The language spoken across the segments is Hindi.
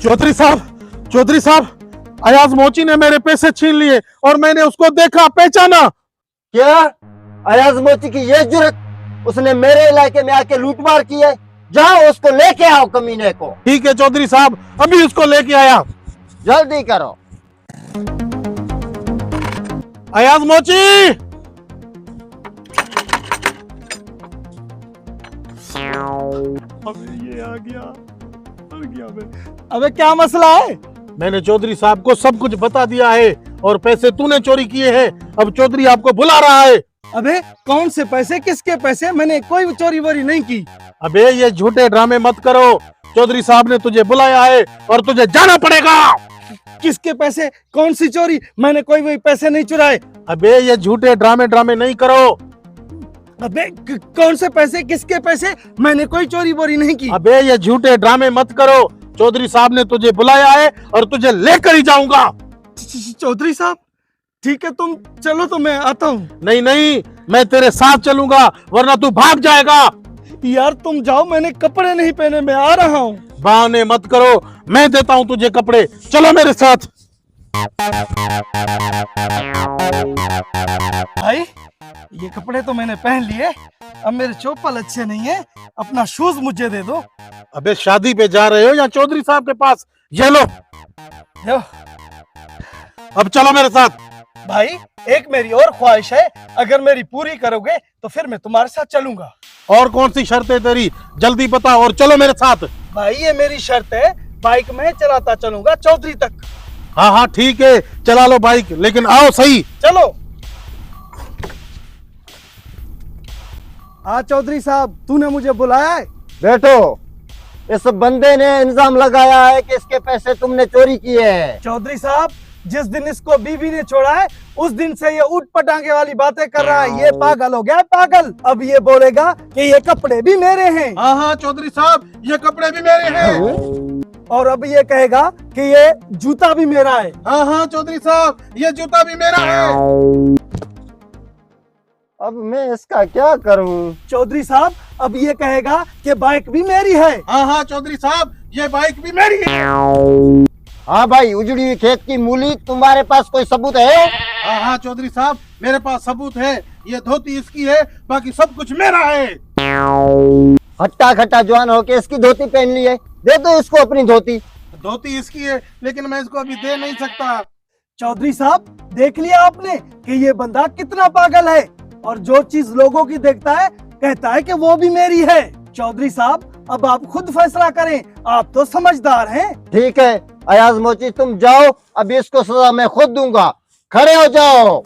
चौधरी साहब, अयाज मोची ने मेरे पैसे छीन लिए और मैंने उसको देखा, पहचाना। क्या अयाज मोची की ये जुर्रत? उसने मेरे इलाके में आके लूटमार की है। जाओ उसको लेके आओ कमीने को। ठीक है चौधरी साहब, अभी उसको लेके आया। जल्दी करो। अयाज मोची, अबे ये आ गया। अबे क्या मसला है? मैंने चौधरी साहब को सब कुछ बता दिया है और पैसे तूने चोरी किए हैं। अब चौधरी आपको बुला रहा है। अबे कौन से पैसे, किसके पैसे? मैंने कोई चोरी वोरी नहीं की। अबे ये झूठे ड्रामे मत करो। चौधरी साहब ने तुझे बुलाया है और तुझे जाना पड़ेगा। किसके पैसे? कौन सी चोरी? मैंने कोई वही पैसे नहीं चुराए। अबे ये झूठे ड्रामे नहीं करो। अबे कौन से पैसे, किसके पैसे? मैंने कोई चोरी वोरी नहीं की। अबे ये झूठे ड्रामे मत करो। चौधरी साहब ने तुझे बुलाया है और तुझे लेकर ही जाऊंगा। चौधरी साहब ठीक है, तुम चलो तो मैं आता हूँ। नहीं, मैं तेरे साथ चलूंगा वरना तू भाग जाएगा। यार तुम जाओ, मैंने कपड़े नहीं पहने, मैं आ रहा हूँ। बहाने मत करो, मैं देता हूँ तुझे कपड़े। चलो मेरे साथ। भाई ये कपड़े तो मैंने पहन लिए, अब मेरे चप्पल अच्छे नहीं है, अपना शूज मुझे दे दो। अबे शादी पे जा रहे हो या चौधरी साहब के पास? ये लो। अब चलो मेरे साथ। भाई एक मेरी और ख्वाहिश है, अगर मेरी पूरी करोगे तो फिर मैं तुम्हारे साथ चलूंगा। और कौन सी शर्त है तेरी? जल्दी बता और चलो मेरे साथ। भाई ये मेरी शर्त है, बाइक में चलाता चलूंगा चौधरी तक। हाँ ठीक है, चला लो बाइक, लेकिन आओ सही। चलो। हाँ चौधरी साहब, तूने मुझे बुलाया है? बैठो। इस बंदे ने इल्जाम लगाया है कि इसके पैसे तुमने चोरी किए हैं। चौधरी साहब जिस दिन इसको बीवी ने छोड़ा है उस दिन से ये ऊट पटांगे वाली बातें कर रहा है। ये पागल हो गया है, पागल। अब ये बोलेगा कि ये कपड़े भी मेरे हैं। हाँ चौधरी साहब, ये कपड़े भी मेरे हैं। और अब ये कहेगा कि ये जूता भी मेरा है। हाँ चौधरी साहब, ये जूता भी मेरा है। अब मैं इसका क्या करूं? चौधरी साहब अब ये कहेगा कि बाइक भी मेरी है। हाँ चौधरी साहब, ये बाइक भी मेरी है। हाँ भाई, उजड़ी हुई खेत की मूली, तुम्हारे पास कोई सबूत है? हाँ चौधरी साहब, मेरे पास सबूत है। ये धोती इसकी है, बाकी सब कुछ मेरा है। हट्टा खट्टा जवान होके इसकी धोती पहन ली है, दे दो इसको अपनी धोती। धोती इसकी है, लेकिन मैं इसको अभी दे नहीं सकता। चौधरी साहब देख लिया आपने कि ये बंदा कितना पागल है, और जो चीज लोगों की देखता है कहता है कि वो भी मेरी है। चौधरी साहब अब आप खुद फैसला करें, आप तो समझदार हैं। ठीक है अयाज मोची, तुम जाओ, अभी इसको सजा मैं खुद दूंगा। खड़े हो जाओ,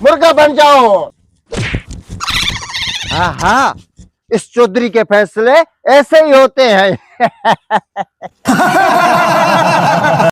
मुर्गा बन जाओ। हाँ, इस चौधरी के फैसले ऐसे ही होते हैं।